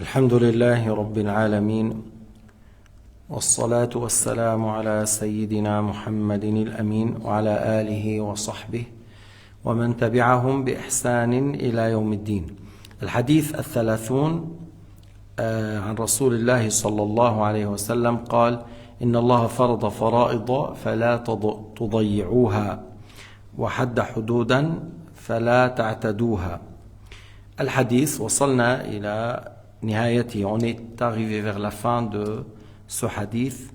الحمد لله رب العالمين والصلاة والسلام على سيدنا محمد الأمين وعلى آله وصحبه ومن تبعهم بإحسان إلى يوم الدين. الحديث 30 عن رسول الله صلى الله عليه وسلم قال: إن الله فرض فرائض فلا تضيعوها وحد حدودا فلا تعتدوها. الحديث وصلنا إلى نهايته. On est arrivé vers la fin de ce hadith,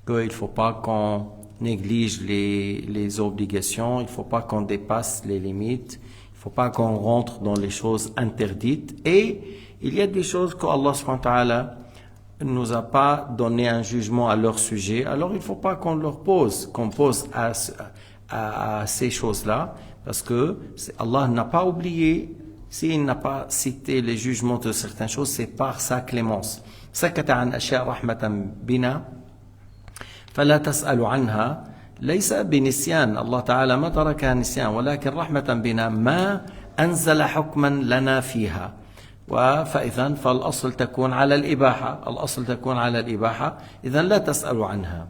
qu'il ne faut pas qu'on néglige les obligations, il ne faut pas qu'on dépasse les limites, il ne faut pas qu'on rentre dans les choses interdites. Et il y a des choses qu'Allah subhanahu wa ta'ala ne nous a pas donné un jugement à leur sujet, alors il ne faut pas qu'on pose à ces choses-là, parce que Allah n'a pas oublié. S'il n'a pas cité les jugements de certaines choses, c'est par sa clémence. سكت عن أشياء رحمة بنا فلا تسأل عنها ليس بنسيان. الله تعالى ما تركها نسيان، ولكن رحمة بنا ما أنزل حكما لنا فيها. فإذا فالأصل تكون على الإباحة، إذا لا تسأل عنها.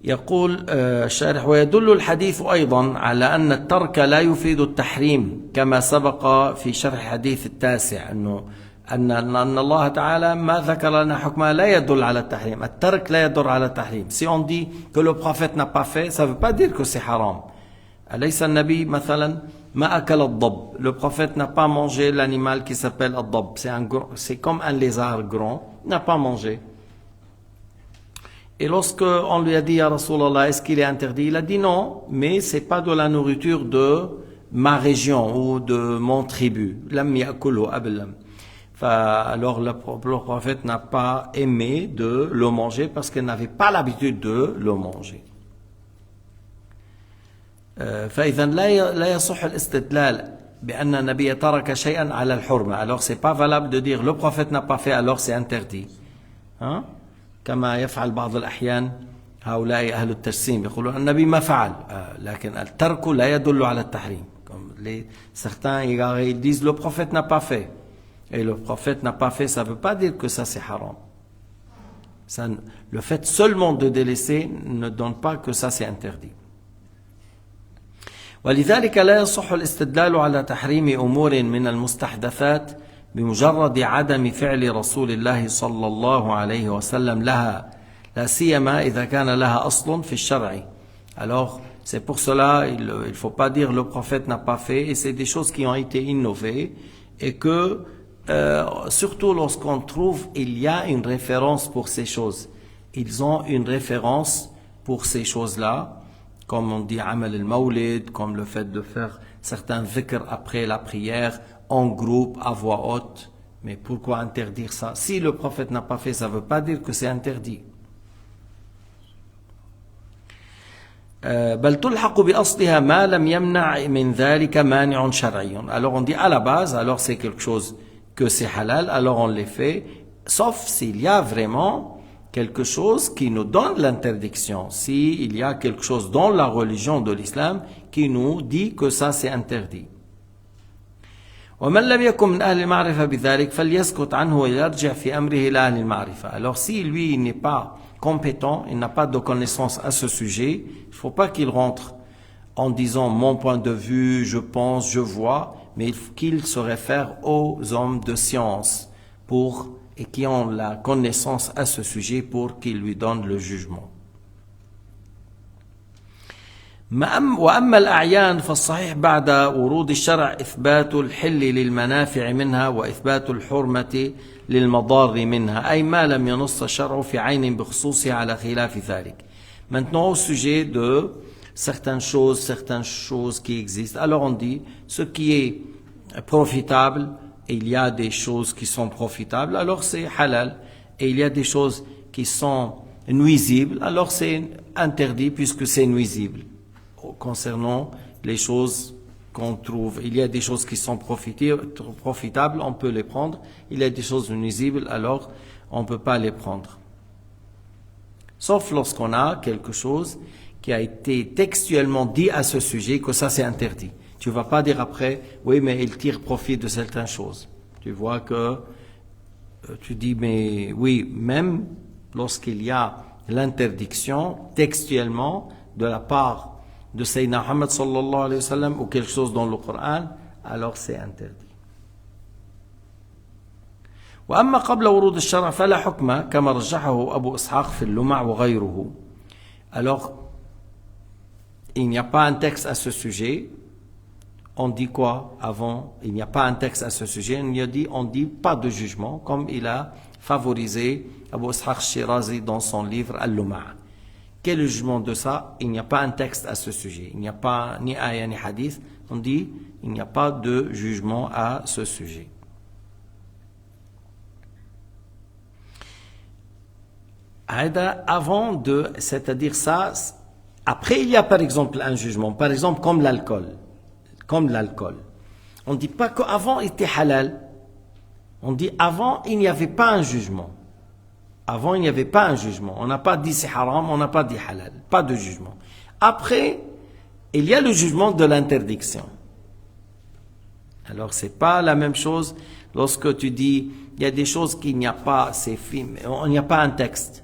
يقول الشارح: ويدل الحديث أيضا على أن الترك لا يفيد التحريم، كما سبق في شرح الحديث التاسع أن الله تعالى ما ذكر لنا حكما لا يدل على التحريم. الترك لا يدل على التحريم. Si on dit que le prophète n'a pas fait, ça ne veut pas dire que c'est haram. أليس النبي مثلا ما أكل الضب. Le prophète n'a pas mangé l'animal qui s'appelle الضب. C'est comme un lézard grand. Il n'a pas mangé. Et lorsque on lui a dit: Ya Rasulallah, est-ce qu'il est interdit? Il a dit non, mais c'est pas de la nourriture de ma région ou de mon tribu. Lam ya'kulu ablam. Alors le prophète n'a pas aimé de le manger parce qu'il n'avait pas l'habitude de le manger. فإذا لا يصح الاستدلال بأن النبي ترك شيئا على الحرمة. Alors c'est pas valable de dire le prophète n'a pas fait alors c'est interdit. Hein? كما يفعل بعض الأحيان هؤلاء أهل التجسيم، يقولون النبي ما فعل، لكن الترك لا يدل على التحريم. Certains ils disent le prophète n'a pas fait, et le prophète n'a pas fait, ça ne veut pas dire que ça c'est haram. Le fait seulement de délaisser ne donne pas que ça c'est interdit. ولذلك لا يصح الاستدلال على تحريم أمور من المستحدثات بمجرد عدم فعل رسول الله صلى الله عليه وسلم لها، لا سيما إذا كان لها أصل في الشرع. Alors c'est pour cela il faut pas dire le prophète n'a pas fait, et c'est des choses qui ont été innovées, et que surtout lorsqu'on trouve il y a une référence pour ces choses, ils ont une référence pour ces choses-là, comme on dit amal al-mawlid, comme le fait de faire certains dhikr après la prière en groupe, à voix haute. Mais pourquoi interdire ça? Si le prophète n'a pas fait, ça ne veut pas dire que c'est interdit. بل تلحق بأصلها ما لم يمنع من ذلك مانع شرعي. Alors on dit à la base, alors c'est quelque chose que c'est halal, alors on les fait, sauf s'il y a vraiment quelque chose qui nous donne l'interdiction. S'il y a quelque chose dans la religion de l'islam qui nous dit que ça c'est interdit. ومن لم يكن من أهل المعرفة بذلك فليسكت عنه ويرجع في أمره إلى أهل المعرفة. Alors si lui il n'est pas compétent, il n'a pas de connaissance à ce sujet, il ne faut pas qu'il rentre en disant mon point de vue, je pense, je vois, mais qu'il se réfère aux hommes de science et qui ont la connaissance à ce sujet pour qu'ils lui donnent le jugement. وأما الأعيان فالصحيح بعد ورود الشرع إثبات الحل للمنافع منها وإثبات الحرمة للمضار منها، أي ما لم ينص الشرع في عين بخصوصها على خلاف ذلك. Maintenant au sujet de certaines choses qui existent, alors on dit ce qui est profitable, et il y a des choses qui sont profitables, alors c'est halal, et il y a des choses qui sont nuisibles, alors c'est interdit puisque c'est nuisible. Concernant les choses qu'on trouve, il y a des choses qui sont profitables, on peut les prendre, il y a des choses nuisibles, alors on ne peut pas les prendre. Sauf lorsqu'on a quelque chose qui a été textuellement dit à ce sujet que ça c'est interdit. Tu ne vas pas dire après, oui mais il tire profit de certaines choses. Tu vois que tu dis, mais oui, même lorsqu'il y a l'interdiction textuellement de la part de Sayyidina Muhammad sallallahu alayhi wa sallam ou quelque chose dans le Coran, alors c'est interdit. وأما قبل ورود الشرع فلا حكم كما رجحه أبو إسحاق في اللمع وغيره. Alors, il n'y a pas un texte à ce sujet. On dit quoi avant? Il n'y a pas un texte à ce sujet. On dit pas de jugement, comme il a favorisé Abu Ishaq Shirazi dans son livre Al-Luma'. Quel est le jugement de ça? Il n'y a pas un texte à ce sujet. Il n'y a pas ni ayah ni hadith. On dit il n'y a pas de jugement à ce sujet. Avant de, c'est-à-dire ça, après il y a par exemple un jugement, par exemple comme l'alcool. On ne dit pas qu'avant il était halal. On dit avant il n'y avait pas un jugement. Avant il n'y avait pas un jugement. On n'a pas dit c'est haram, on n'a pas dit halal. Pas de jugement. Après, il y a le jugement de l'interdiction. Alors c'est pas la même chose lorsque tu dis il y a des choses qu'il n'y a pas, c'est film, il n'y a pas un texte.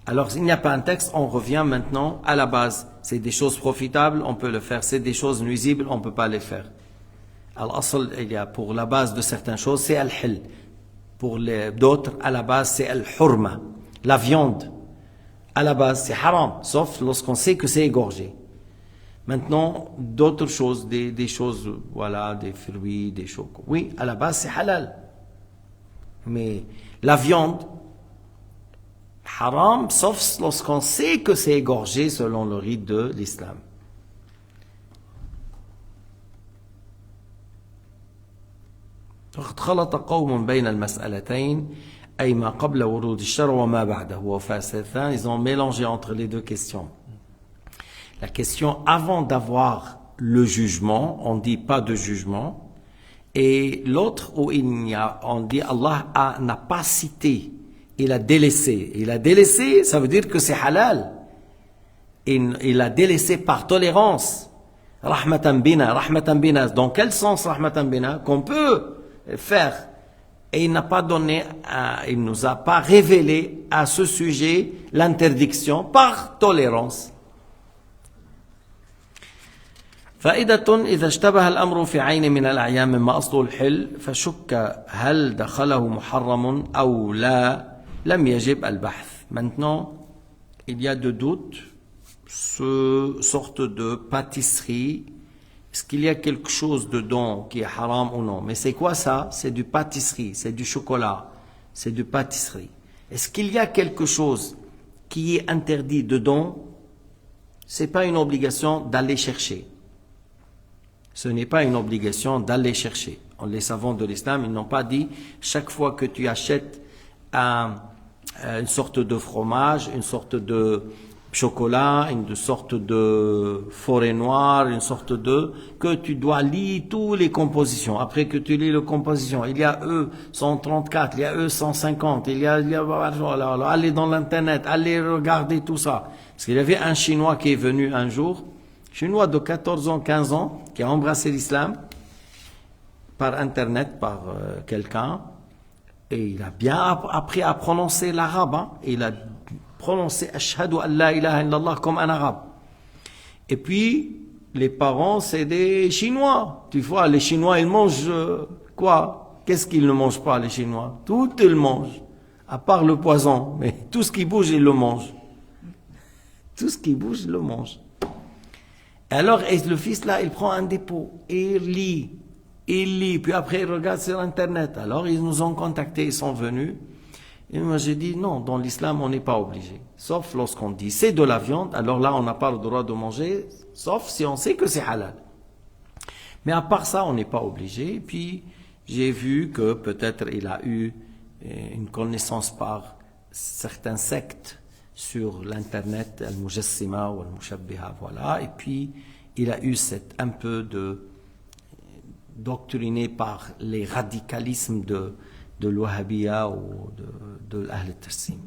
Alors s'il n'y a pas un texte, on revient maintenant à la base. C'est des choses profitables, on peut le faire. C'est des choses nuisibles, on ne peut pas les faire. Al-asl, il y a pour la base de certaines choses, c'est al-hil. Pour d'autres, à la base, c'est al-hurma. La viande, à la base, c'est haram, sauf lorsqu'on sait que c'est égorgé. Maintenant, d'autres choses, des choses, voilà, des fruits, des chocolats. Oui, à la base, c'est halal. Mais la viande, haram, sauf lorsqu'on sait que c'est égorgé selon le rite de l'islam. وقد خلط قوم بين المسألتين أي ما قبل ورود الشرع وما بعده وفاسدان. Ils ont mélangé entre les deux questions. La question avant d'avoir le jugement, on dit pas de jugement, et l'autre où on dit Allah n'a pas cité. Il a délaissé. Il a délaissé, ça veut dire que c'est halal. Il a délaissé par tolérance. Rahmatan bina, rahmatan bina. Dans quel sens rahmatan bina? Qu'on peut faire. Et il n'a pas donné, il nous a pas révélé à ce sujet l'interdiction par tolérance. فائدة إذا اشتبه الأمر في عين من الأعيان مما أصله الحل فشك هل دخله محرم أو لا لم يجب البحث. Maintenant, il y a de doutes, ce sorte de pâtisserie. Est-ce qu'il y a quelque chose dedans qui est haram ou non? Mais c'est quoi ça? C'est du pâtisserie, c'est du chocolat, c'est du pâtisserie. Est-ce qu'il y a quelque chose qui est interdit dedans? C'est pas une obligation d'aller chercher. Ce n'est pas une obligation d'aller chercher. Les savants de l'islam, ils n'ont pas dit chaque fois que tu achètes une sorte de fromage, une sorte de chocolat, une sorte de forêt noire, une sorte de que tu dois lire toutes les compositions. Après que tu lis les compositions, il y a E134, il y a E150, il y a allez dans l'internet, allez regarder tout ça. Parce qu'il y avait un Chinois qui est venu un jour, Chinois de 14 ans, 15 ans, qui a embrassé l'islam par internet, par quelqu'un, et il a bien appris à prononcer l'arabe, hein, et il a prononcé Ashhadu an la ilaha illallah comme un arabe. Et puis, les parents, c'est des Chinois. Tu vois, les Chinois, ils mangent quoi? Qu'est-ce qu'ils ne mangent pas, les Chinois? Tout, ils mangent, à part le poison. Mais tout ce qui bouge, ils le mangent. Tout ce qui bouge, ils le mangent. Alors, et le fils là, il prend un dépôt et il lit, puis après il regarde sur internet. Alors ils nous ont contactés, ils sont venus. Et moi j'ai dit non, dans l'islam on n'est pas obligé. Sauf lorsqu'on dit c'est de la viande, alors là on n'a pas le droit de manger, sauf si on sait que c'est halal. Mais à part ça, on n'est pas obligé. Et puis j'ai vu que peut-être il a eu une connaissance par certains sectes sur l'internet, al-mujassima ou al-mushabbiha, voilà. Et puis, il a eu un peu doctriné par les radicalismes de l'Wahhabiyya ou de l'Ahl al-Tassim.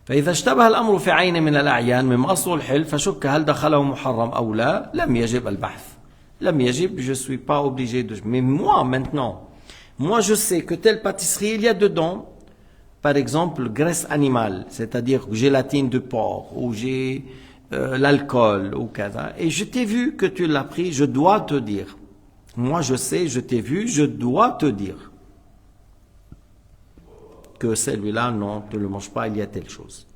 فإذا اشتبه الأمر في عين من الأعيان مما أصله الحل فشك هل دخله محرم أو لا لم يجب البحث. Lam yajib, je suis pas obligé de... Mais moi, maintenant, moi je sais que telle pâtisserie, il y a dedans, par exemple, graisse animale, c'est-à-dire gélatine de porc, ou j'ai l'alcool, ou kada. Et je t'ai vu que tu l'as pris, je dois te dire. Moi je sais, je t'ai vu, je dois te dire que celui-là, non, ne le mange pas, il y a telle chose.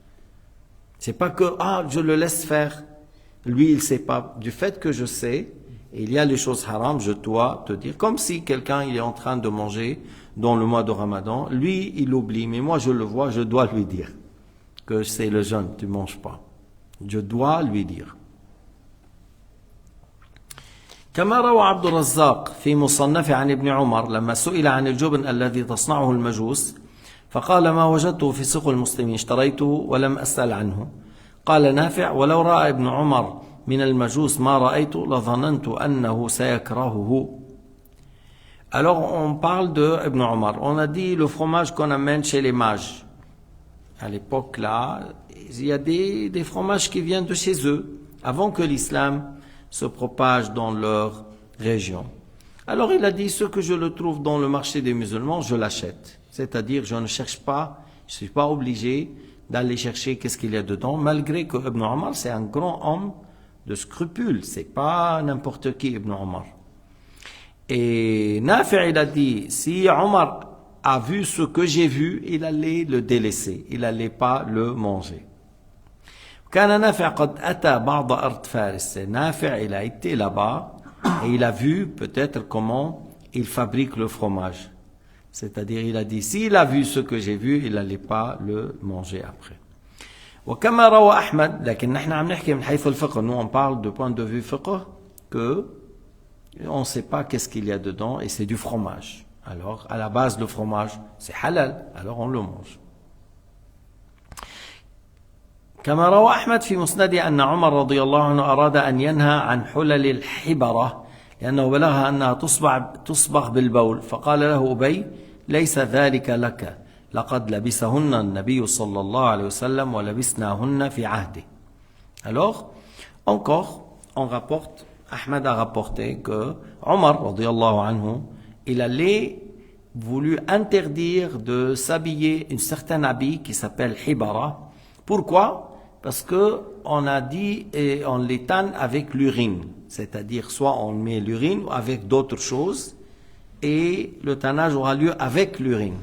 C'est pas que, je le laisse faire. Lui, il sait pas. Du fait que je sais, il y a les choses haram, je dois te dire. Comme si quelqu'un, il est en train de manger dans le mois de Ramadan, lui, il oublie, mais moi, je le vois, je dois lui dire que c'est le jeûne, tu manges pas. Je dois lui dire. كما روى عبد الرزاق في مصنفه عن ابن عمر لما سئل عن الجبن الذي تصنعه المجوس فقال ما وجدته في سوق المسلمين اشتريته ولم أسأل عنه قال نافع ولو رأى ابن عمر من المجوس ما رأيت لظننت أنه سيكرهه. Alors on parle de Ibn Omar. On a dit le fromage qu'on amène chez les mages. À l'époque là, il y a des fromages qui viennent de chez eux, avant que l'islam se propage dans leur région. Alors il a dit, ce que je le trouve dans le marché des musulmans, je l'achète. C'est-à-dire, je ne cherche pas, je ne suis pas obligé d'aller chercher qu'est-ce qu'il y a dedans, malgré que Ibn Omar, c'est un grand homme de scrupules. C'est pas n'importe qui, Ibn Omar. Et Nafi' il a dit, si Omar a vu ce que j'ai vu, il allait le délaisser, il allait pas le manger. كان نافع قد أتى بعض أرض فارس. Nafi' il a été là-bas et il a vu peut-être comment il fabrique le fromage. C'est-à-dire, il a dit, s'il a vu ce que j'ai vu, il n'allait pas le manger après. وكما روى أحمد, لكن نحن عم نحكي من حيث الفقه, nous on parle de point de vue fiqh, que on ne sait pas qu'est-ce qu'il y a dedans et c'est du fromage. Alors, à la base, le fromage, c'est halal, alors on le mange. كما روى أحمد في مسنده أن عمر رضي الله عنه أراد أن ينهى عن حلل الحبرة لأنه بلغها أنها تصبغ بالبول فقال له أبي ليس ذلك لك لقد لبسهن النبي صلى الله عليه وسلم ولبسناهن في عهده. Alors, encore, on rapporte, Ahmed a rapporté que Omar, radiyallahu anhu, il allait voulu interdire de s'habiller une certaine habit qui s'appelle hibara. Pourquoi? Parce que on a dit et on les tanne avec l'urine, c'est-à-dire soit on met l'urine ou avec d'autres choses et le tannage aura lieu avec l'urine.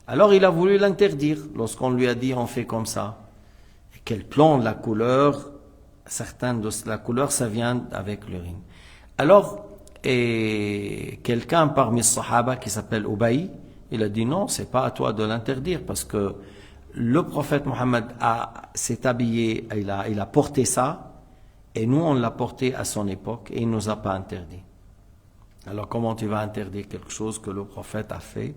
Alors il a voulu l'interdire lorsqu'on lui a dit on fait comme ça. Et quel plan la couleur, certaines de la couleur ça vient avec l'urine. Alors quelqu'un parmi les sahaba qui s'appelle Ubay, il a dit non, c'est pas à toi de l'interdire parce que le prophète Mohammed s'est habillé, il a porté ça, et nous on l'a porté à son époque, et il ne nous a pas interdit. Alors comment tu vas interdire quelque chose que le prophète a fait?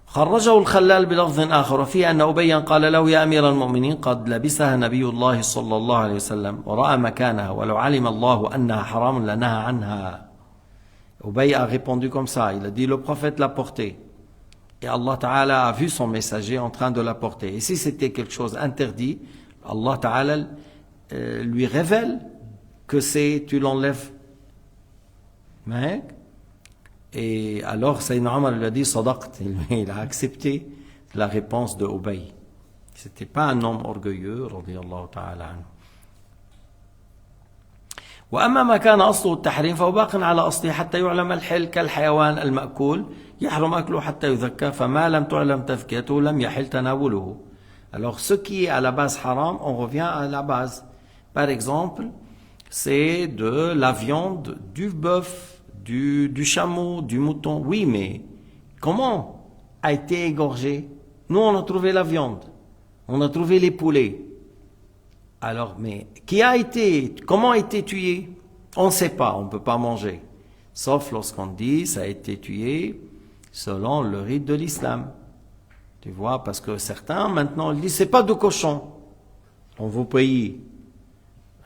خرجه الخلال بلفظ آخر وفيه أن أبيا قال له يا أمير المؤمنين قد لبسها نبي الله صلى الله عليه وسلم ورأى مكانها ولو علم الله أنها حرام لنهى عنها. Ubay a répondu comme ça, il a dit le prophète l'a porté. Et Allah Ta'ala a vu son messager en train de la porter. Et si c'était quelque chose interdit, Allah Ta'ala lui révèle que tu l'enlèves. Et alors Sayyidina Omar lui a dit Sadaqt, il a accepté la réponse de Ubay. C'était pas un homme orgueilleux, radiyallahu ta'ala anhu. وأما ما كان أصله التحريم فهو باق على أصله حتى يعلم الحل كالحيوان المأكول يحرم أكله حتى يذكى فما لم تعلم تذكيته لم يحل تناوله. Alors ce qui est à la base haram, on revient à la base. Par exemple, c'est de la viande, du bœuf, du chameau, du mouton. Oui, mais comment a été égorgé? Nous, on a trouvé la viande, on a trouvé les poulets. Alors, mais comment a été tué? On ne sait pas, on ne peut pas manger. Sauf lorsqu'on dit ça a été tué selon le rite de l'islam. Tu vois, parce que certains maintenant disent c'est pas de cochon. On vous paye.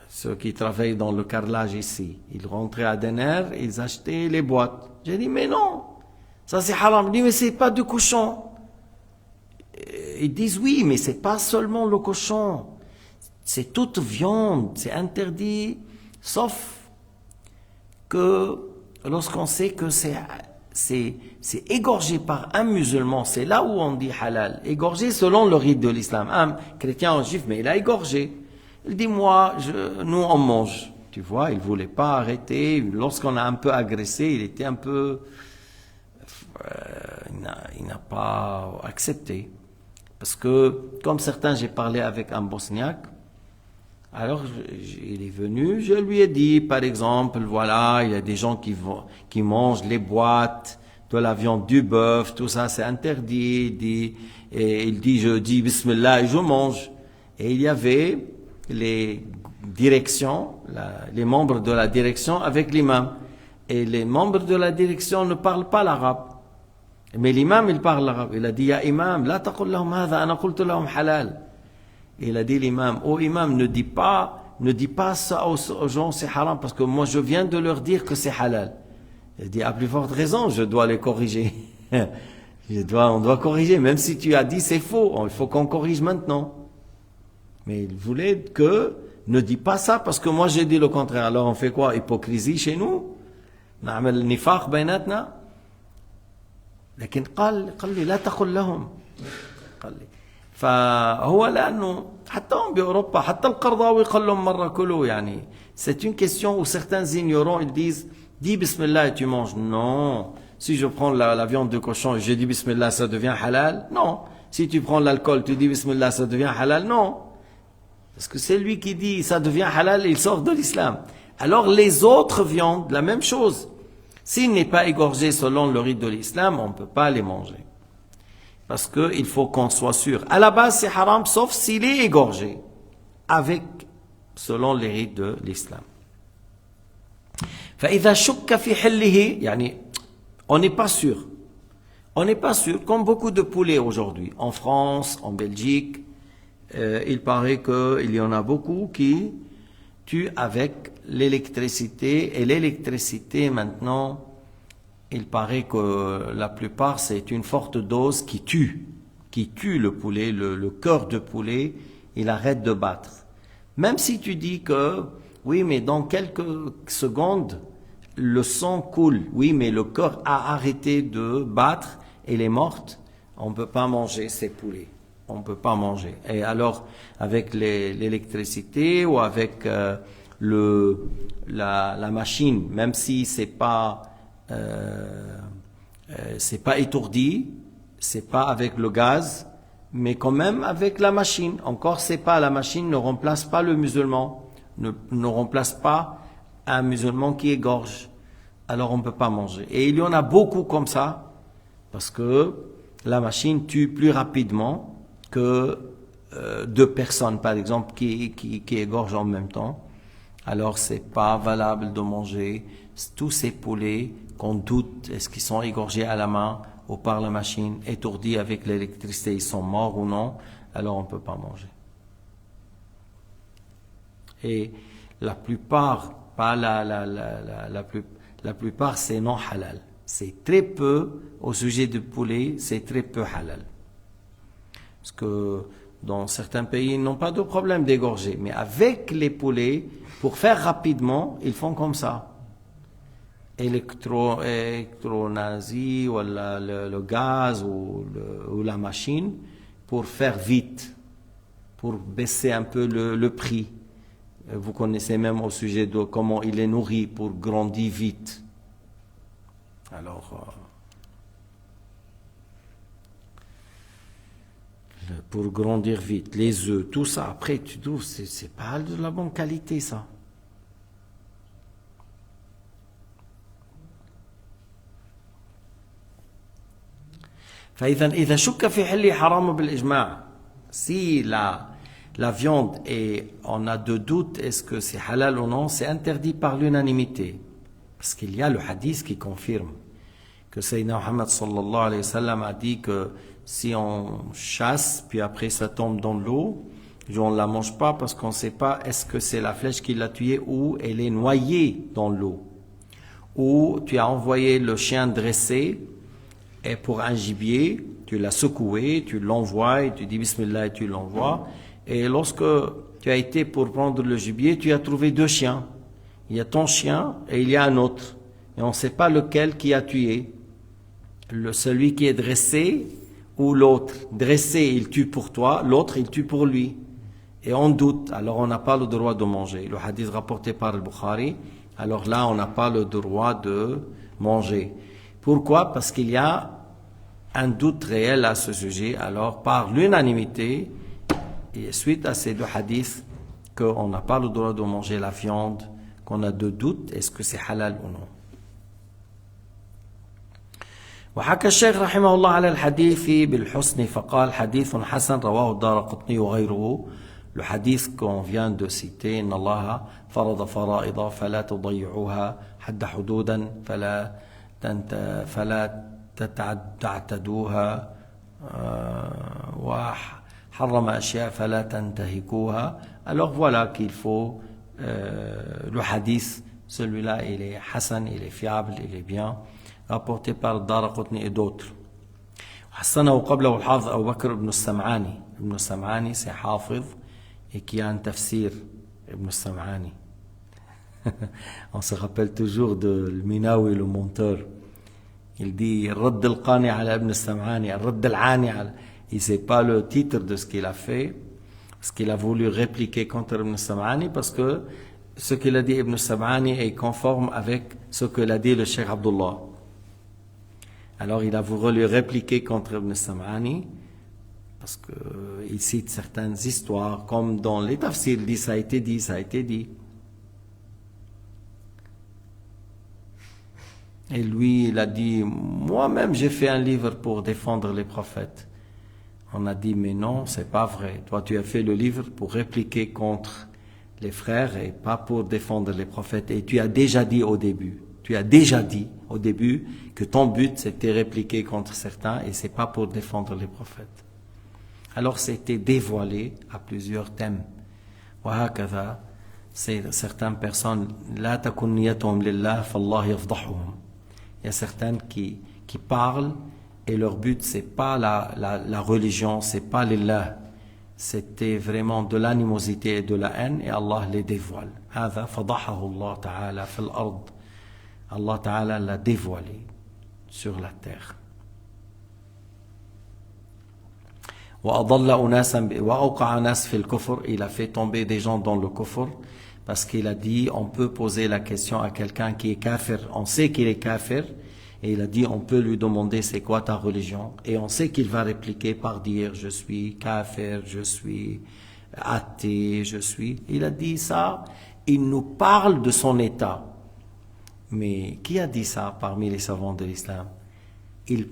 Ceux qui travaillent dans le carrelage ici, ils rentraient à Denner, ils achetaient les boîtes. J'ai dit mais non, ça c'est haram. Je dis mais c'est pas de cochon. Ils disent oui, mais c'est pas seulement le cochon. C'est toute viande, c'est interdit, sauf que lorsqu'on sait que c'est égorgé par un musulman, c'est là où on dit halal. Égorgé selon le rite de l'islam. Un chrétien ou juif, mais il a égorgé. Il dit, nous on mange. Tu vois, il voulait pas arrêter. Lorsqu'on a un peu agressé, il était un peu... il n'a pas accepté. Parce que, comme certains, j'ai parlé avec un bosniaque. Alors, il est venu, je lui ai dit, par exemple, voilà, il y a des gens qui mangent les boîtes, de la viande, du bœuf, tout ça, c'est interdit. Il dit, je dis Bismillah et je mange. Et il y avait les directions, les membres de la direction avec l'imam. Et les membres de la direction ne parlent pas l'arabe. Mais l'imam, il parle l'arabe. Il a dit, ya imam, la taqul lahum hadha, ana qultu lahum halal. Il a dit l'imam, oh imam, ne dis pas ça aux gens, c'est haram, parce que moi je viens de leur dire que c'est halal. Il dit, à plus forte raison, je dois les corriger. On doit corriger, même si tu as dit c'est faux, il faut qu'on corrige maintenant. Mais il voulait que, ne dis pas ça, parce que moi j'ai dit le contraire. Alors on fait quoi? Hypocrisie chez nous? نعمل نفاق بيناتنا. لكن قال لي لا تقل لهم. قال لي فهو لأنه حتى بأوروبا حتى القرضاوي قال لهم مرة كلوا يعني. C'est une question où certains ignorants ils disent dis bismillah et tu manges. Non. Si je prends la viande de cochon et je dis bismillah, ça devient halal? Non. Si tu prends l'alcool, tu dis bismillah, ça devient halal? Non. Parce que c'est lui qui dit ça devient halal, il sort de l'islam. Alors les autres viandes, la même chose. S'il n'est pas égorgé selon le rite de l'islam, on ne peut pas les manger. Parce qu'il faut qu'on soit sûr. À la base, c'est haram, sauf s'il est égorgé. Selon les rites de l'islam. فإذا شك في حله, يعني, on n'est pas sûr. On n'est pas sûr, comme beaucoup de poulets aujourd'hui. En France, en Belgique, il paraît qu'il y en a beaucoup qui tuent avec l'électricité. Et l'électricité, maintenant, il paraît que la plupart, c'est une forte dose qui tue le poulet, le cœur de poulet, il arrête de battre. Même si tu dis que, oui, mais dans quelques secondes, le sang coule. Oui, mais le cœur a arrêté de battre, elle est morte. On ne peut pas manger ces poulets. On ne peut pas manger. Et alors, avec l'électricité ou avec la machine, même si c'est pas étourdi, c'est pas avec le gaz, mais quand même avec la machine. Encore, c'est pas la machine ne remplace pas le musulman, ne remplace pas un musulman qui égorge. Alors on ne peut pas manger. Et il y en a beaucoup comme ça, parce que la machine tue plus rapidement que deux personnes, par exemple, qui égorgent en même temps. Alors c'est pas valable de manger tous ces poulets qu'on doute, est-ce qu'ils sont égorgés à la main ou par la machine, étourdis avec l'électricité, ils sont morts ou non, alors on ne peut pas manger. Et la plupart, pas la plupart c'est non halal. C'est très peu, au sujet du poulet, c'est très peu halal. Parce que dans certains pays, ils n'ont pas de problème d'égorger. Mais avec les poulets, pour faire rapidement, ils font comme ça. Électronazie, ou le gaz, ou la machine, pour faire vite, pour baisser un peu le prix. Vous connaissez même au sujet de comment il est nourri pour grandir vite. Alors, pour grandir vite, les œufs, tout ça, après tu trouves, c'est pas de la bonne qualité ça. فإذا شك في حله حرام بالإجماع. Si la viande et on a de doutes est-ce que c'est halal ou non, c'est interdit par l'unanimité. Parce qu'il y a le hadith qui confirme que Sayyidina Muhammad sallallahu alayhi wa sallam a dit que si on chasse, puis après ça tombe dans l'eau, on ne la mange pas parce qu'on ne sait pas est-ce que c'est la flèche qui l'a tuée ou elle est noyée dans l'eau. Ou tu as envoyé le chien dressé et pour un gibier, tu l'as secoué, tu l'envoies, et tu dis Bismillah et tu l'envoies. Et lorsque tu as été pour prendre le gibier, tu as trouvé deux chiens Il y a ton chien et il y a un autre. Et on ne sait pas lequel qui a tué. Celui qui est dressé ou l'autre. Dressé, il tue pour toi, l'autre, il tue pour lui. Et on doute, alors on n'a pas le droit de manger. Le hadith rapporté par le Bukhari, alors là, on n'a pas le droit de manger. Pourquoi? Parce qu'il y a un doute réel à ce sujet. Alors, par l'unanimité, et suite à ces deux hadiths, qu'on n'a pas le droit de manger la viande, qu'on a de doutes, est-ce que c'est halal ou non? وحكى الشيخ رحمه الله على الحديث بالحسن فقال حديث حسن رواه الدارقطني وغيره. Le hadith qu'on vient de citer, إن الله فرض فرائض فلا تضيعوها حد حدودا فلا تعتدوها وحرم أشياء فلا تنتهكوها. Alors voilà qu'il faut le hadith, celui-là il est Hassan, il est fiable, il est bien, rapporté par Daraqutni et d'autres. حسنه قبله الحافظ أبو بكر ابن السمعاني. ابن السمعاني c'est حافظ et qui a un tafsir, Ibn Sam'ani. On se rappelle toujours de Minawi, le monteur. Il dit Radd al-Qani ala Ibn Sam'ani, Radd al-Ani ala. Il ne sait pas le titre de ce qu'il a fait, parce qu'il a voulu répliquer contre Ibn Sam'ani, parce que ce qu'il a dit Ibn Sam'ani est conforme avec ce que l'a dit le Cheikh Abdullah. Alors il a voulu répliquer contre Ibn Sam'ani, parce qu'il cite certaines histoires, comme dans les tafsirs, il dit ça a été dit, ça a été dit. Et lui, il a dit, moi-même j'ai fait un livre pour défendre les prophètes. On a dit, mais non, c'est pas vrai. Toi, tu as fait le livre pour répliquer contre les frères et pas pour défendre les prophètes. Et tu as déjà dit au début que ton but c'était répliquer contre certains et c'est pas pour défendre les prophètes. Alors c'était dévoilé à plusieurs thèmes. وهكذا c'est certaines personnes لا تكن نيتهم لله فالله يفضحهم. Il y a certaines qui parlent et leur but c'est pas la religion, c'est pas l'Illah. C'était vraiment de l'animosité et de la haine et Allah les dévoile. هذا فضحه الله تعالى في الأرض. Allah Ta'ala l'a dévoilé sur la terre. Il a fait tomber des gens dans le kufr parce qu'il a dit on peut poser la question à quelqu'un qui est kafir, on sait qu'il est kafir et il a dit on peut lui demander c'est quoi ta religion et on sait qu'il va répliquer par dire je suis kafir, je suis athée, il a dit ça, il nous parle de son état. Mais qui a dit ça parmi les savants de l'islam? Il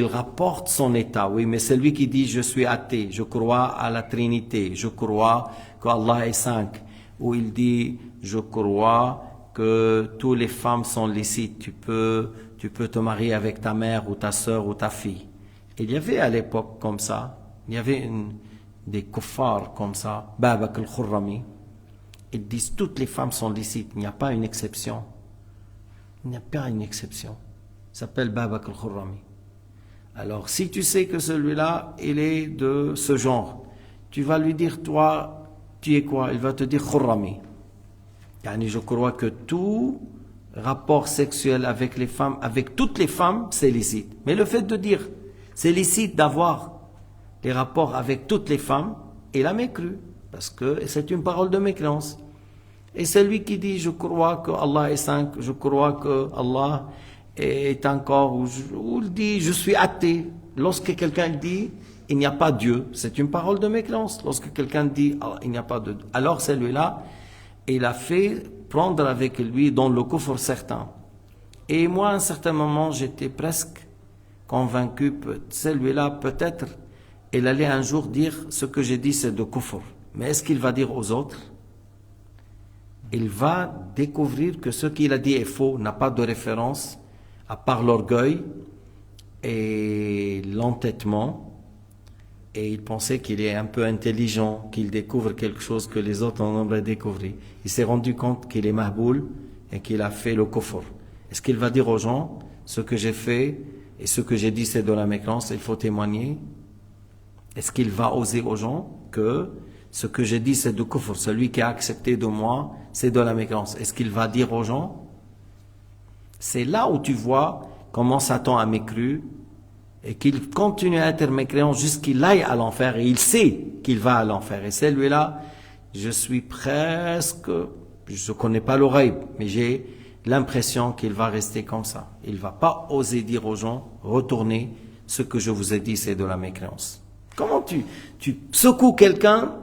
rapporte son état. Oui, mais c'est lui qui dit je suis athée, je crois à la Trinité, je crois qu'Allah est 5. Ou il dit je crois que toutes les femmes sont licites, tu peux te marier avec ta mère ou ta sœur ou ta fille. Il y avait à l'époque comme ça, il y avait des kuffars comme ça, Babak al-Khurrami. Ils disent toutes les femmes sont licites, il n'y a pas une exception. Il n'y a pas une exception. Il s'appelle Babak al-Khurrami. Alors, si tu sais que celui-là, il est de ce genre, tu vas lui dire, toi, tu es quoi? Il va te dire Khurrami. Yani, je crois que tout rapport sexuel avec les femmes, avec toutes les femmes, c'est licite. Mais le fait de dire, c'est licite d'avoir les rapports avec toutes les femmes, il a mécru. Parce que c'est une parole de mécréance. Et c'est lui qui dit, je crois que Allah est 5, je crois que Allah est un corps, ou il dit, je suis athée. Lorsque quelqu'un dit, il n'y a pas Dieu, c'est une parole de mécréance. Lorsque quelqu'un dit, il n'y a pas de Dieu, alors celui-là, il a fait prendre avec lui dans le kufr certain. Et moi, à un certain moment, j'étais presque convaincu que celui-là, peut-être, il allait un jour dire, ce que j'ai dit, c'est de kufr. Mais est-ce qu'il va dire aux autres? Il va découvrir que ce qu'il a dit est faux, n'a pas de référence, à part l'orgueil et l'entêtement. Et il pensait qu'il est un peu intelligent, qu'il découvre quelque chose que les autres en auraient découvert. Il s'est rendu compte qu'il est mahboul et qu'il a fait le kufr. Est-ce qu'il va dire aux gens, ce que j'ai fait et ce que j'ai dit c'est de la mécréance, il faut témoigner? Est-ce qu'il va oser aux gens que ce que j'ai dit c'est de kufr, celui qui a accepté de moi, c'est de la mécréance. Est-ce qu'il va dire aux gens? C'est là où tu vois comment Satan a mécru et qu'il continue à être mécréant jusqu'il aille à l'enfer, et il sait qu'il va à l'enfer. Et celui-là, je suis presque, je ne connais pas l'oreille, mais j'ai l'impression qu'il va rester comme ça. Il ne va pas oser dire aux gens, retournez, ce que je vous ai dit c'est de la mécréance. Comment tu secoues quelqu'un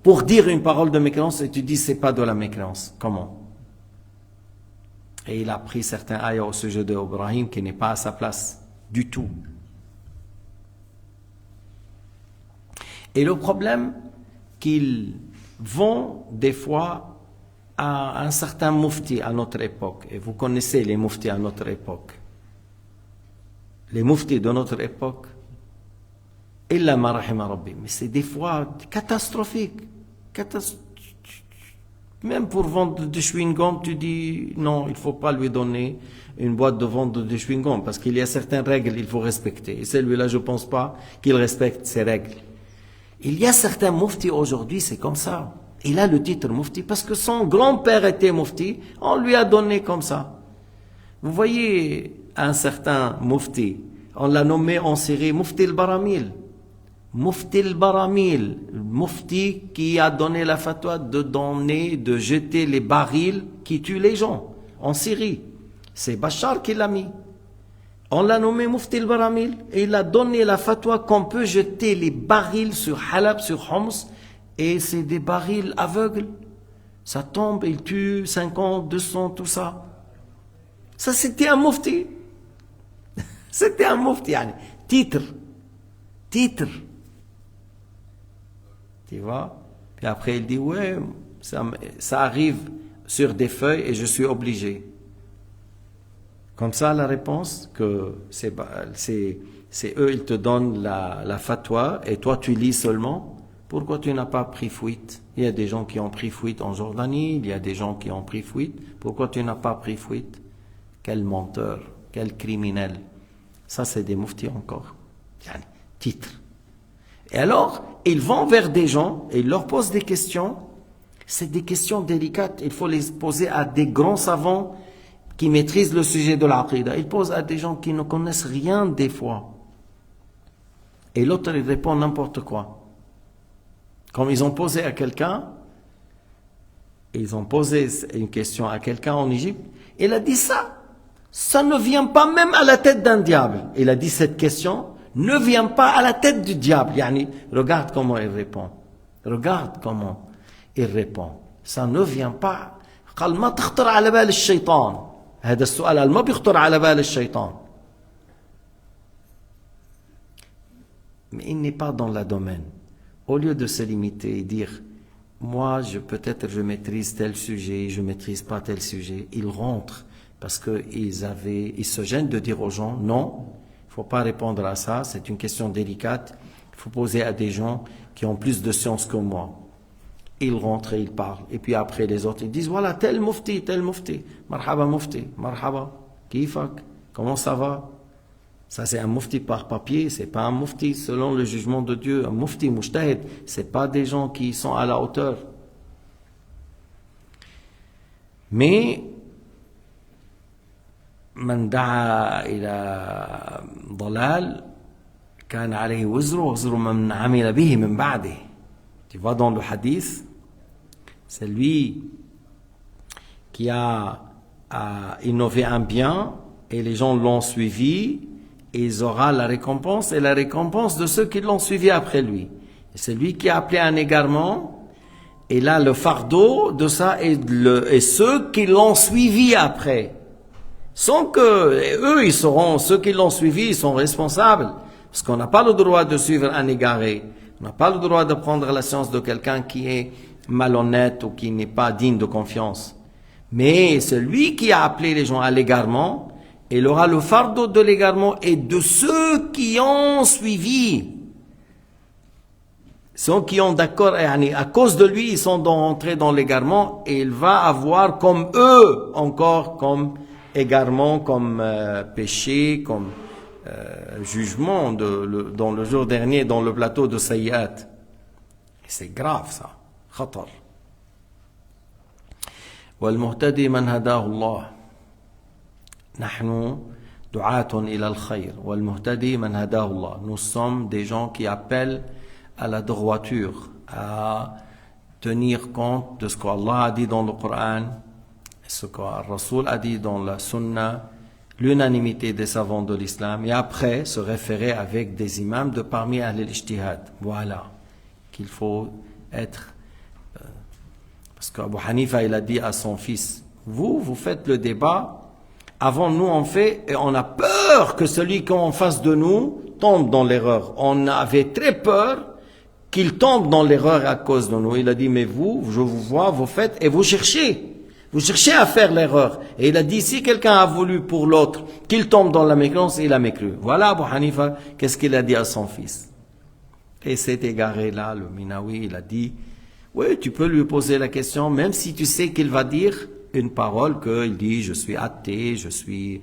pour dire une parole de mécréance et tu dis c'est pas de la mécréance? Comment? Et il a pris certains ayats au sujet d'Ibrahim qui n'est pas à sa place du tout. Et le problème, qu'ils vont des fois à un certain mufti à notre époque, et vous connaissez les muftis à notre époque. Les muftis de notre époque, illa ma rahima rabbi, mais c'est des fois catastrophique. Même pour vendre du chewing-gum, tu dis non, il ne faut pas lui donner une boîte de vente de chewing-gum parce qu'il y a certaines règles qu'il faut respecter. Et celui-là, je ne pense pas qu'il respecte ces règles. Il y a certains muftis aujourd'hui, c'est comme ça. Il a le titre mufti parce que son grand-père était mufti, on lui a donné comme ça. Vous voyez un certain mufti, on l'a nommé en Syrie Mufti al-Baramil. Mufti al-Baramil, mufti qui a donné la fatwa de jeter les barils qui tuent les gens en Syrie. C'est Bachar qui l'a mis. On l'a nommé Mufti al-Baramil et il a donné la fatwa qu'on peut jeter les barils sur Halab, sur Homs, et c'est des barils aveugles. Ça tombe, il tue 50, 200, tout ça. Ça c'était un mufti. C'était un mufti, yani. Titre. Tu vois? Puis après il dit, ouais, ça arrive sur des feuilles et je suis obligé. Comme ça, la réponse, que c'est eux, ils te donnent la fatwa et toi, tu lis seulement. Pourquoi tu n'as pas pris fuite? Il y a des gens qui ont pris fuite en Jordanie, il y a des gens qui ont pris fuite. Pourquoi tu n'as pas pris fuite? Quel menteur, quel criminel. Ça, c'est des muftis encore. Titre. Et alors, ils vont vers des gens et ils leur posent des questions. C'est des questions délicates. Il faut les poser à des grands savants qui maîtrisent le sujet de l'aqida. Ils posent à des gens qui ne connaissent rien des fois. Et l'autre, il répond n'importe quoi. Comme ils ont posé à quelqu'un, ils ont posé une question à quelqu'un en Égypte, il a dit ça. Ça ne vient pas même à la tête d'un diable. Il a dit cette question ne vient pas à la tête du diable. Yani, regarde comment il répond. Regarde comment il répond. Ça ne vient pas. قال ما تخطر على بال الشيطان. هذا السؤال ما بيخطر على بال الشيطان. Mais il n'est pas dans le domaine. Au lieu de se limiter et dire moi peut-être je maîtrise tel sujet, je maîtrise pas tel sujet, ils rentrent parce qu'ils se gênent de dire aux gens non, il faut pas répondre à ça, c'est une question délicate, il faut poser à des gens qui ont plus de science que moi. Ils rentrent et ils parlent. Et puis après les autres, ils disent voilà tel mufti, marhaba mufti, marhaba, kifak, comment ça va? Ça c'est un mufti par papier, c'est pas un mufti selon le jugement de Dieu. Un mufti mujtahid, c'est pas des gens qui sont à la hauteur. Mais من دعا إلى ضلال كان عليه وزر من عمل به من بعده. Tu vois dans le hadith, c'est lui qui a innové un bien et les gens l'ont suivi. Et il aura la récompense et la récompense de ceux qui l'ont suivi après lui. Et c'est lui qui a appelé un égarement. Et là, le fardeau de ça et ceux qui l'ont suivi après. Sans que eux, ceux qui l'ont suivi, ils sont responsables. Parce qu'on n'a pas le droit de suivre un égaré. On n'a pas le droit de prendre la science de quelqu'un qui est malhonnête ou qui n'est pas digne de confiance. Mais celui qui a appelé les gens à l'égarement, il aura le fardeau de l'égarement et de ceux qui ont suivi. Ceux qui ont d'accord, à cause de lui, ils sont entrés dans l'égarement et il va avoir comme eux encore comme égarement, comme péché, comme jugement dans le jour dernier dans le plateau de Sayyat. Et c'est grave ça, khatar. والمهتدي من هداه الله. نحن دعاة إلى الخير والمهتدي من هداه الله. Nous sommes des gens qui appellent à la droiture, à tenir compte de ce qu'Allah a dit dans le Coran, ce que le Rasoul a dit dans la Sunna, l'unanimité des savants de l'islam, et après se référer avec des imams de parmi Ahl al-Ijtihad. Voilà, qu'il faut être... Parce qu'Abu Hanifa, il a dit à son fils, vous faites le débat, avant nous on fait, et on a peur que celui qui est en face de nous tombe dans l'erreur. On avait très peur qu'il tombe dans l'erreur à cause de nous. Il a dit, mais vous, je vous vois, vous faites, et vous cherchez à faire l'erreur. Et il a dit, si quelqu'un a voulu pour l'autre qu'il tombe dans la mécréance, il a mécru. Voilà Abu Hanifa, qu'est-ce qu'il a dit à son fils. Et cet égaré-là, le Minawi, il a dit, oui, tu peux lui poser la question, même si tu sais qu'il va dire une parole, qu'il dit, je suis athée, je suis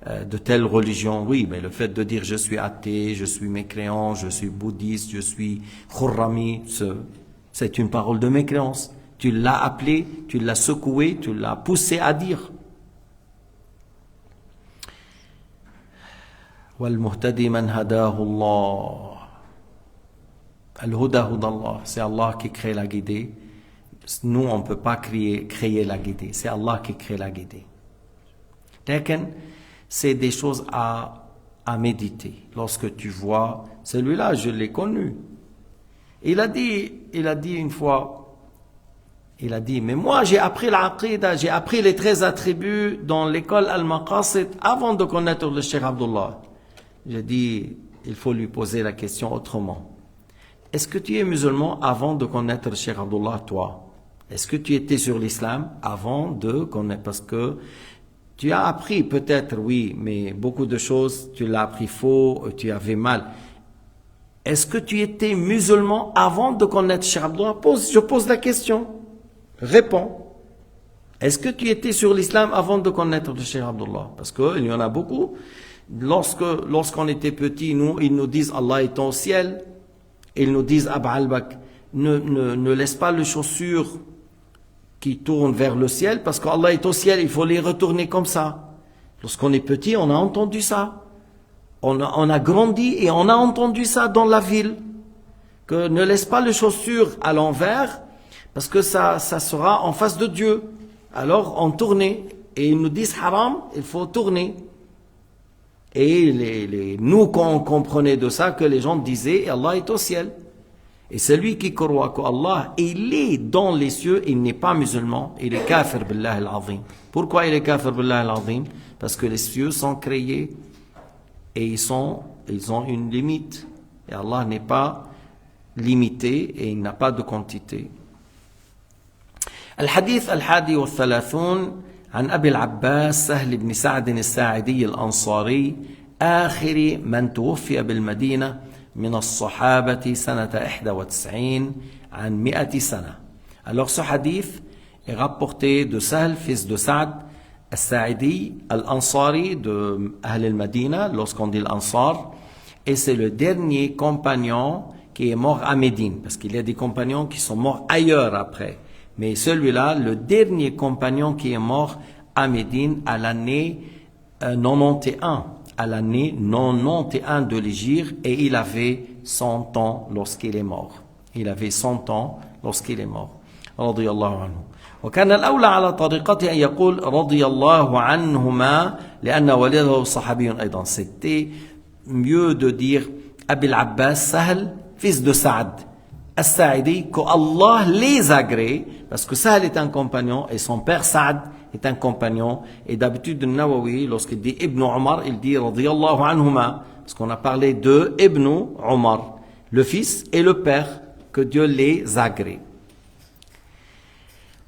de telle religion. Oui, mais le fait de dire, je suis athée, je suis mécréant, je suis bouddhiste, je suis khurrami, c'est une parole de mécréance. Tu l'as appelé, tu l'as secoué, tu l'as poussé à dire. وَالْمُهْتَدِي مَنْ هَدَاهُ اللَّهُ. Al-Huda Hudallah, c'est Allah qui crée la guidée. Nous, on ne peut pas créer la guidée. C'est Allah qui crée la guidée. C'est des choses à méditer. Lorsque tu vois, celui-là, je l'ai connu. Il a dit une fois, il a dit, mais moi j'ai appris l'Aqidah, j'ai appris les 13 attributs dans l'école Al-Maqasid avant de connaître le Cheikh Abdullah. J'ai dit, il faut lui poser la question autrement. Est-ce que tu es musulman avant de connaître le Cheikh Abdullah, toi? Est-ce que tu étais sur l'islam avant de connaître? Parce que tu as appris peut-être, oui, mais beaucoup de choses, tu l'as appris faux, tu avais mal. Est-ce que tu étais musulman avant de connaître Cheikh Abdullah? Je pose la question. Réponds. Est-ce que tu étais sur l'islam avant de connaître le Cheikh Abdullah? Parce qu'il y en a beaucoup. Lorsqu'on était petit, ils nous disent Allah est au ciel. Ils nous disent, Abba al-Bak, ne laisse pas les chaussures qui tournent vers le ciel, parce qu'Allah est au ciel, il faut les retourner comme ça. Lorsqu'on est petit, on a entendu ça. On a grandi et on a entendu ça dans la ville. Que ne laisse pas les chaussures à l'envers, parce que ça sera en face de Dieu. Alors, on tournait. Et ils nous disent, haram, il faut tourner. Et nous, qu'on comprenait de ça, que les gens disaient, Allah est au ciel. Et celui qui croit qu'Allah, il est dans les cieux, il n'est pas musulman, il est kafir billah al-azim. Pourquoi il est kafir billah al-azim? Parce que les cieux sont créés et ils ont une limite. Et Allah n'est pas limité et il n'a pas de quantité. Al-Hadith al-Hadi wal-Thalathun عن أبي العباس سهل بن سعد الساعدي الأنصاري آخر من توفي بالمدينة من الصحابة سنة 91 عن 100 سنة. Alors ce hadith est rapporté de Sahl, fils de Sa'd al-Sa'idi al-Ansari de Ahl al-Madina, lorsqu'on dit l'Ansar, et c'est le dernier compagnon qui est mort à Médine, parce qu'il y a des compagnons qui sont morts ailleurs après. Mais celui-là, le dernier compagnon qui est mort à Médine à l'année 91, à l'année 91 de l'Hégire, et il avait 100 ans lorsqu'il est mort. Il avait 100 ans lorsqu'il est mort. رضي الله عنه. وكان الأولى على طريقته أن يقول رضي الله عنهما لأن والده صحابي أيضا. C'était mieux de dire Abil Abbas Sahl, fils de Sa'd As-Sa'idi, qu'Allah les agrée, parce que Sahl est un compagnon et son père Sa'd est un compagnon. Et d'habitude, le Nawawi, lorsqu'il dit Ibn Omar, il dit radiyallahu anhuma, parce qu'on a parlé de Ibn Omar, le fils et le père, que Dieu les agrée.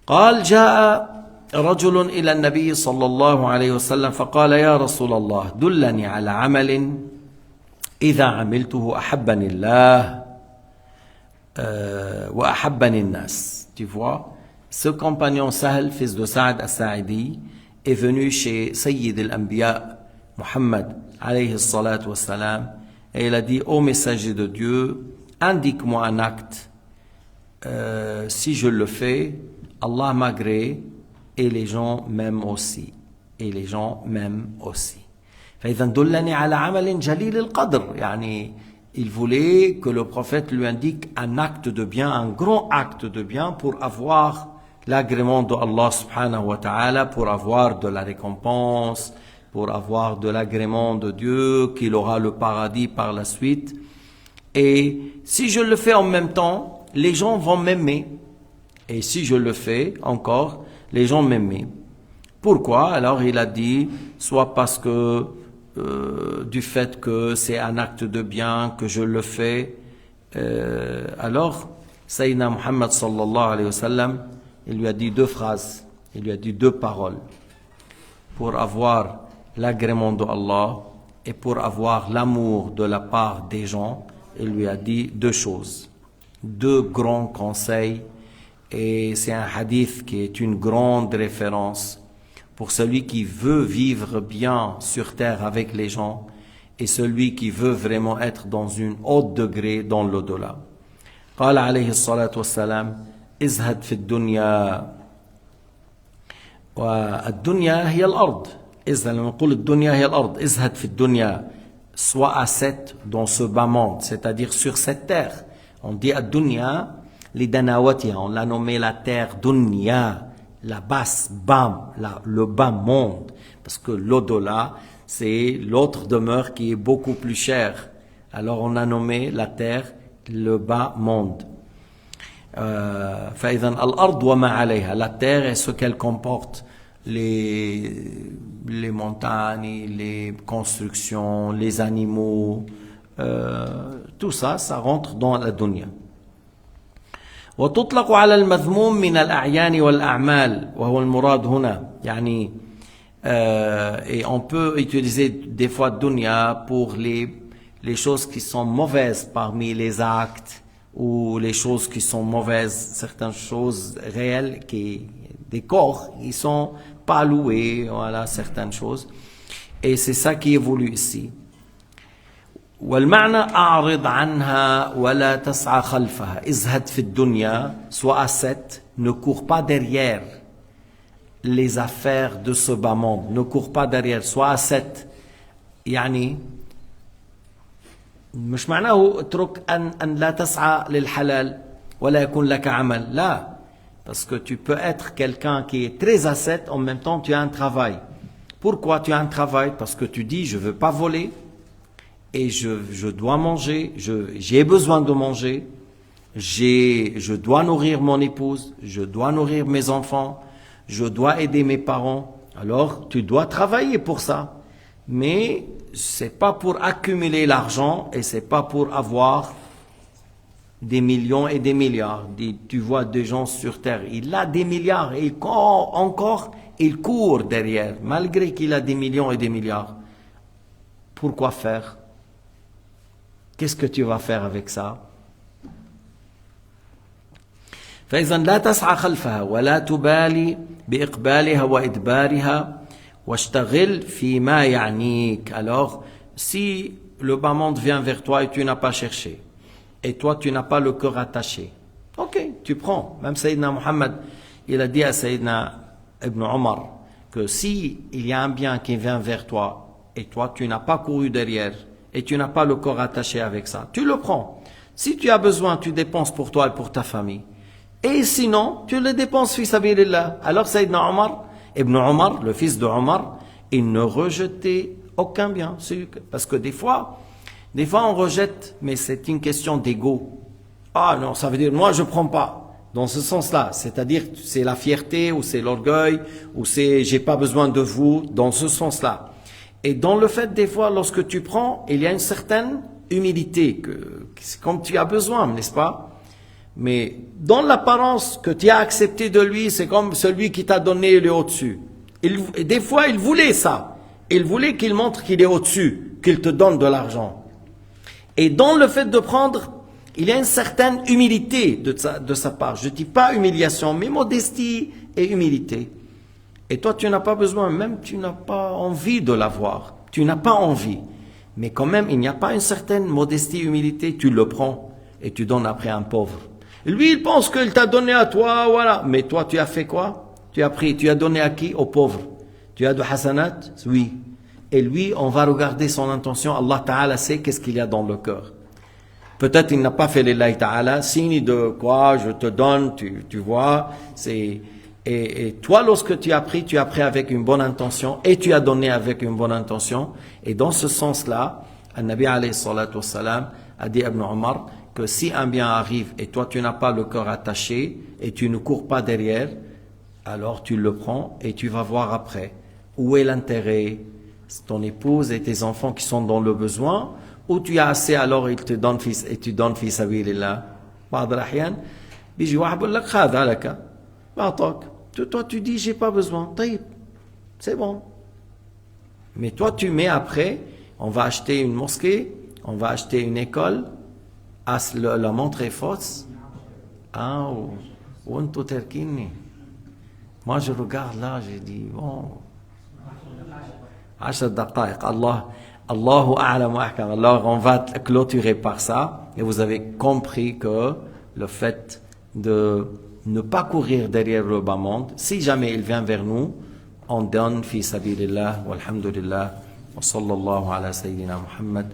قال جاء رجل إلى النبي صلى الله عليه وسلم فقال يا رسول الله دلني على عمل إذا عملته أحبني الله وأحبني الناس. Tu vois, ce compagnon Sahl, fils de Sa'd al-Sa'idi, est venu chez Sayyid al-Anbiya, Muhammad, alayhi salatu wassalam, et il a dit, ô messager de Dieu, indique-moi un acte si je le fais, Allah m'agrée et les gens m'aiment aussi. Et les gens m'aiment aussi. فإذا دلني على عمل جليل القدر. يعني il voulait que le prophète lui indique un acte de bien, un grand acte de bien pour avoir l'agrément de Allah subhanahu wa ta'ala, pour avoir de la récompense, pour avoir de l'agrément de Dieu, qu'il aura le paradis par la suite. Et si je le fais en même temps, les gens vont m'aimer. Et si je le fais encore, les gens m'aimer. Pourquoi? Alors il a dit, soit parce que du fait que c'est un acte de bien, que je le fais. Alors, Sayyidina Muhammad sallallahu alayhi wa sallam, il lui a dit deux phrases, il lui a dit deux paroles. Pour avoir l'agrément de Allah et pour avoir l'amour de la part des gens, il lui a dit deux choses, deux grands conseils. Et c'est un hadith qui est une grande référence pour celui qui veut vivre bien sur terre avec les gens et celui qui veut vraiment être dans une haute degré dans l'au-delà. قال عليه الصلاة والسلام ازهد في الدنيا والدنيا هي الأرض. ازهد لما نقول الدنيا هي الأرض ازهد في الدنيا. Sois ascète dans ce bas monde, c'est-à-dire sur cette terre. On dit الدنيا لدناوتها, on l'a nommé la terre dunya, la basse, bas, le bas monde, parce que l'au-delà, c'est l'autre demeure qui est beaucoup plus chère. Alors on a nommé la terre le bas monde. فإذا الأرض وما عليها, la terre est ce qu'elle comporte, les montagnes, les constructions, les animaux, tout ça, ça rentre dans la dunya. وتطلق على المذموم من الأعيان والأعمال وهو المراد هنا. يعني et on peut utiliser des fois dunya pour les choses qui sont mauvaises parmi les actes ou les choses qui sont mauvaises, certaines choses réelles qui des corps, ils sont pas loués, voilà certaines choses. Et c'est ça qui évolue ici. والمعنى أعرض عنها ولا تسعى خلفها. ازهد في الدنيا, sois ascète, ne cours pas derrière les affaires de ce bas monde, ne cours pas derrière, sois ascète. يعني مش معناه اترك أن لا تسعى للحلال ولا يكون لك عمل, لا, parce que tu peux être quelqu'un qui est très ascète, en même temps tu as un travail. Pourquoi tu as un travail? Parce que tu dis je veux pas voler et je dois manger, j'ai besoin de manger, je dois nourrir mon épouse, je dois nourrir mes enfants, je dois aider mes parents. Alors tu dois travailler pour ça, mais c'est pas pour accumuler l'argent et c'est pas pour avoir des millions et des milliards. Tu vois des gens sur terre, il a des milliards et encore il court derrière malgré qu'il a des millions et des milliards. Pourquoi faire? Qu'est-ce que tu vas faire avec ça? فإذا لا تسعى خلفها ولا تبالي بإقبالها وإدبارها واشتغل فيما يعنيك. Alors, si le bas monde vient vers toi et tu n'as pas cherché, et toi tu n'as pas le cœur attaché, ok, tu prends. Même Sayyidina Muhammad, il a dit à Sayyidina Ibn Omar que si il y a un bien qui vient vers toi et toi tu n'as pas couru derrière et tu n'as pas le corps attaché avec ça, tu le prends. Si tu as besoin, tu dépenses pour toi et pour ta famille. Et sinon, tu le dépenses fi sabilillah. Alors Sayyidina Omar, Ibn Omar, le fils de Omar, il ne rejetait aucun bien. Parce que des fois on rejette, mais c'est une question d'ego. Ah non, ça veut dire, moi je prends pas. Dans ce sens-là, c'est-à-dire c'est la fierté ou c'est l'orgueil ou c'est j'ai pas besoin de vous, dans ce sens-là. Et dans le fait des fois, lorsque tu prends, il y a une certaine humilité, que c'est comme tu as besoin, n'est-ce pas? Mais dans l'apparence que tu as accepté de lui, c'est comme celui qui t'a donné le au-dessus. Des fois, il voulait ça. Il voulait qu'il montre qu'il est au-dessus, qu'il te donne de l'argent. Et dans le fait de prendre, il y a une certaine humilité de sa part. Je ne dis pas humiliation, mais modestie et humilité. Et toi, tu n'as pas besoin, même tu n'as pas envie de l'avoir. Tu n'as pas envie. Mais quand même, il n'y a pas une certaine modestie, humilité, tu le prends et tu donnes après un pauvre. Lui, il pense qu'il t'a donné à toi, voilà. Mais toi, tu as fait quoi? Tu as pris, tu as donné à qui? Aux pauvres. Tu as de hasanat? Oui. Et lui, on va regarder son intention. Allah Ta'ala sait qu'est-ce qu'il y a dans le cœur. Peut-être il n'a pas fait lillahi Ta'ala, signe de quoi, je te donne, tu vois. Et toi, lorsque tu as pris avec une bonne intention et tu as donné avec une bonne intention. Et dans ce sens-là, Al-Nabi alayhi salatu wassalam a dit à Ibn Omar que si un bien arrive et toi tu n'as pas le cœur attaché et tu ne cours pas derrière, alors tu le prends et tu vas voir après. Où est l'intérêt? Ton épouse et tes enfants qui sont dans le besoin, ou tu as assez alors il te donne fils et tu donnes fi sabilillah. بعض الأحيان بيجي واحد بيقول لك هذا لك بعطاك. Toi tu dis j'ai pas besoin. طيب, c'est bon. Mais toi tu mets après, on va acheter une mosquée, on va acheter une école, la montre est fausse. Ah, وانتو تركيني. Moi je regarde là, j'ai dit bon. 10 دقائق. Allahu a'lam wa ahkam. Alors on va clôturer par ça. Et vous avez compris que le fait de ne pas courir derrière le bas monde, si jamais il vient vers nous, on donne fi sabilillah walhamdulillah wa sallallahu ala sayyidina Muhammad.